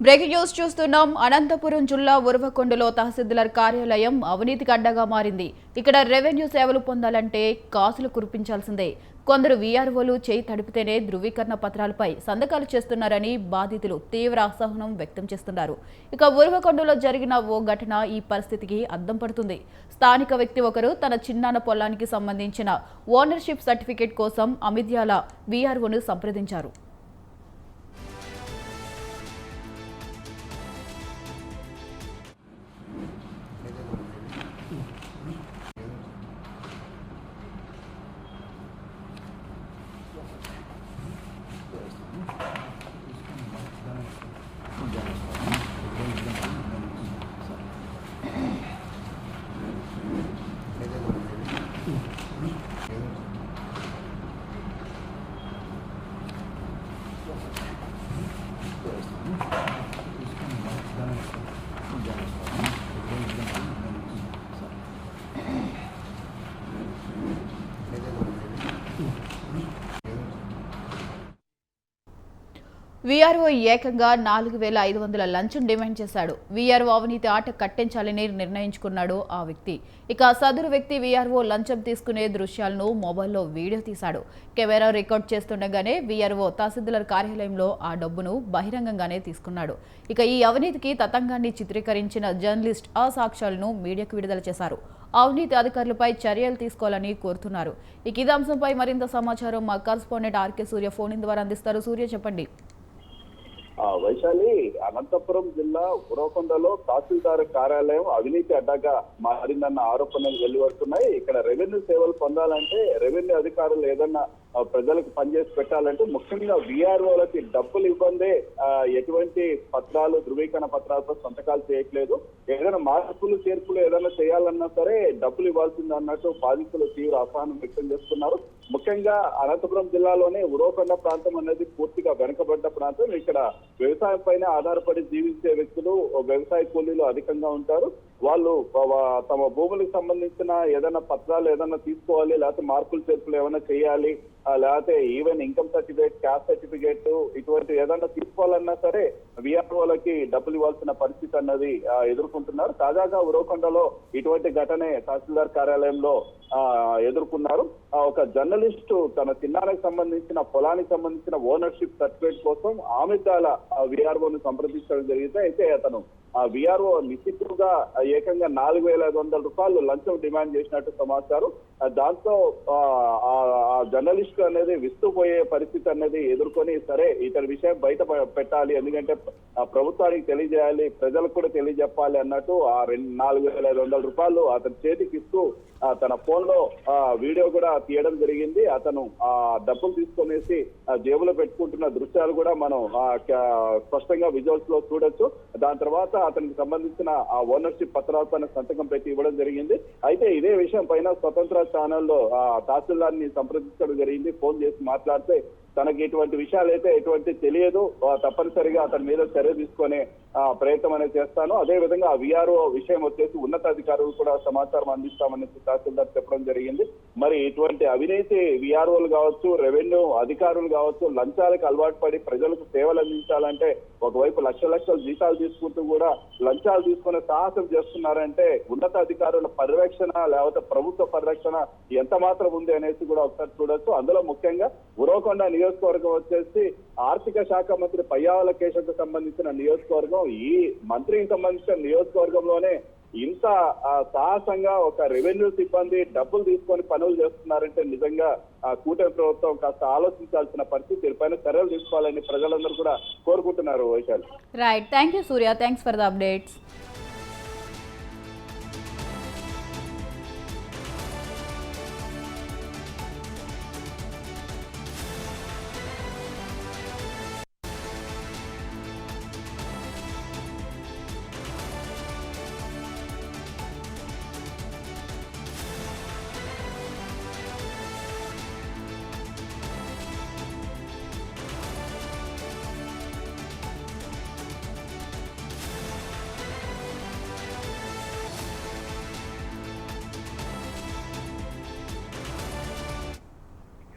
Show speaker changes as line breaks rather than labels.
Breaking news చూస్తున్నాం. అనంతపురం జిల్లా ఉరవకొండలో తహసీల్దార్ కార్యాలయం అవినీతికి అడ్డగా మారింది. ఇక్కడ రెవెన్యూ సేవలు పొందాలంటే కాసులు కురిపించాల్సిందే. కొందరు వీఆర్ఓలు చేయి తడిపితేనే ధృవీకరణ పత్రాలపై సంతకాలు చేస్తున్నారని బాధితులు తీవ్ర అసహనం వ్యక్తం చేస్తున్నారు. ఇక ఉరవకొండలో జరిగిన ఓ ఘటన ఈ పరిస్థితికి అద్దం పడుతుంది. స్థానిక వ్యక్తి ఒకరు తన చిన్నాన్న పొలానికి సంబంధించిన ఓనర్షిప్ సర్టిఫికేట్ కోసం అమిద్యాల వీఆర్ఓను సంప్రదించారు. వీఆర్ఓ ఏకంగా 4,500 లంచం డిమాండ్ చేశాడు. వీఆర్ఓ అవినీతి ఆట కట్టించాలని నిర్ణయించుకున్నాడు ఆ వ్యక్తి. ఇక సదరు వ్యక్తి వీఆర్ఓ లంచం తీసుకునే దృశ్యాలను మొబైల్లో వీడియో తీశాడు. కెమెరా రికార్డ్ చేస్తుండగానే వీఆర్ఓ తహసీల్దార్ కార్యాలయంలో ఆ డబ్బును బహిరంగంగానే తీసుకున్నాడు. ఇక ఈ అవినీతికి తతంగాన్ని చిత్రీకరించిన జర్నలిస్ట్ ఆ సాక్ష్యాలను మీడియాకు విడుదల చేశారు. అవినీతి అధికారులపై చర్యలు తీసుకోవాలని కోరుతున్నారు. ఇక ఈ అంశంపై మరింత సమాచారం మా correspondent RK Surya phone in ద్వారా అందిస్తారు. సూర్య, చెప్పండి.
వైశాలి, అనంతపురం జిల్లా ఉరవకొండలో తహసీల్దార్ కార్యాలయం అవినీతి అడ్డాగా మారిందన్న ఆరోపణలు వెలువడుతున్నాయి. ఇక్కడ రెవెన్యూ సేవలు పొందాలంటే రెవెన్యూ అధికారులు ఏదన్నా ప్రజలకు పనిచేసి పెట్టాలంటే ముఖ్యంగా వీఆర్ఓలకి డబ్బులు ఇవ్వందే ఎటువంటి పత్రాలు ధృవీకరణ పత్రాలతో సంతకాలు చేయట్లేదు. ఏదైనా మార్పులు చేర్పులు ఏదైనా చేయాలన్నా సరే డబ్బులు ఇవ్వాల్సింది అన్నట్టు బాధితులు తీవ్ర అసహనం వ్యక్తం చేస్తున్నారు. ముఖ్యంగా అనంతపురం జిల్లాలోనే ఉరవకొండ ప్రాంతం అనేది పూర్తిగా వెనుకబడ్డ ప్రాంతం. ఇక్కడ వ్యవసాయం పైన ఆధారపడి జీవించే వ్యక్తులు, వ్యవసాయ కూలీలు అధికంగా ఉంటారు. వాళ్ళు తమ భూములకు సంబంధించిన ఏదైనా పత్రాలు ఏదైనా తీసుకోవాలి, లేకపోతే మార్పులు చేర్పులు ఏమైనా చేయాలి, లేకపోతే even income certificate, caste certificate ఇటువంటి ఏదైనా తీసుకోవాలన్నా సరే వీఆర్ఓలకి డబ్బులు ఇవ్వాల్సిన పరిస్థితి అన్నది ఎదుర్కొంటున్నారు. తాజాగా ఉరవకొండలో ఇటువంటి ఘటనే తహసీల్దార్ కార్యాలయంలో ఎదుర్కొన్నారు. ఒక జర్నలిస్ట్ తన చిన్నానికి సంబంధించిన పొలానికి సంబంధించిన ఓనర్షిప్ సర్టిఫికేట్ కోసం ఆమెదాల వీఆర్ఓను సంప్రదించడం జరిగితే అయితే అతను ఆ వీఆర్ఓ నిశ్చితుగా ఏకంగా 4,500 రూపాయలు లంచం డిమాండ్ చేసినట్టు సమాచారం. దాంతో ఆ జర్నలిస్ట్ అనేది విస్తుపోయే పరిస్థితి అనేది ఎదుర్కొని సరే ఇతని విషయం బయట పెట్టాలి, ఎందుకంటే ప్రభుత్వానికి తెలియజేయాలి, ప్రజలకు కూడా తెలియజెప్పాలి అన్నట్టు ఆ 4,500 రూపాయలు అతని చేతికి ఇస్తూ తన ఫోన్ లో వీడియో కూడా తీయడం జరిగింది. అతను ఆ డబ్బులు తీసుకొనేసి జేబులో పెట్టుకుంటున్న దృశ్యాలు కూడా మనం స్పష్టంగా విజువల్స్ లో చూడొచ్చు. దాని తర్వాత అతనికి సంబంధించిన ఆ ఓనర్షిప్ పత్రాలపైన సంతకం పెట్టి ఇవ్వడం జరిగింది. అయితే ఇదే విషయం పైన స్వతంత్ర ఛానల్లో తహసీల్దార్ ని సంప్రదించడం జరిగింది. ఫోన్ చేసి మాట్లాడితే తనకి ఇటువంటి విషయాలు అయితే ఎటువంటి తెలియదు, తప్పనిసరిగా అతని మీద చర్య తీసుకునే ప్రయత్నం అనేది చేస్తాను. అదే విధంగా ఆ వీఆర్ఓ విషయం వచ్చేసి ఉన్నతాధికారులు కూడా సమాచారం అందిస్తామని తహసీల్దార్ చెప్పడం జరిగింది. మరి ఇటువంటి అవినీతి వీఆర్ఓలు కావచ్చు, రెవెన్యూ అధికారులు కావచ్చు, లంచాలకు అలవాటు పడి ప్రజలకు సేవలు అందించాలంటే ఒకవైపు లక్షల జీతాలు తీసుకుంటూ కూడా లంచాలు తీసుకునే సాహసం చేస్తున్నారంటే ఉన్నతాధికారుల పరిరక్షణ లేకపోతే ప్రభుత్వ పరిరక్షణ ఎంత మాత్రం ఉంది అనేసి కూడా ఒకసారి చూడొచ్చు. అందులో ముఖ్యంగా ఉరవకొండ నియోజకవర్గం వచ్చేసి ఆర్థిక శాఖ మంత్రి పయ్యావుల కేశవ్కు సంబంధించిన నియోజకవర్గం. ఈ మంత్రికి సంబంధించిన నియోజకవర్గంలోనే ఇంత సాహసంగా ఒక రెవెన్యూ సిబ్బంది డబ్బులు తీసుకొని పనులు చేస్తున్నారంటే నిజంగా కూటమి ప్రభుత్వం కాస్త ఆలోచించాల్సిన పరిస్థితి. దీనిపైన చర్యలు తీసుకోవాలని ప్రజలందరూ కూడా కోరుకుంటున్నారు. Vaishali,
right. Thank you Surya, thanks for the updates.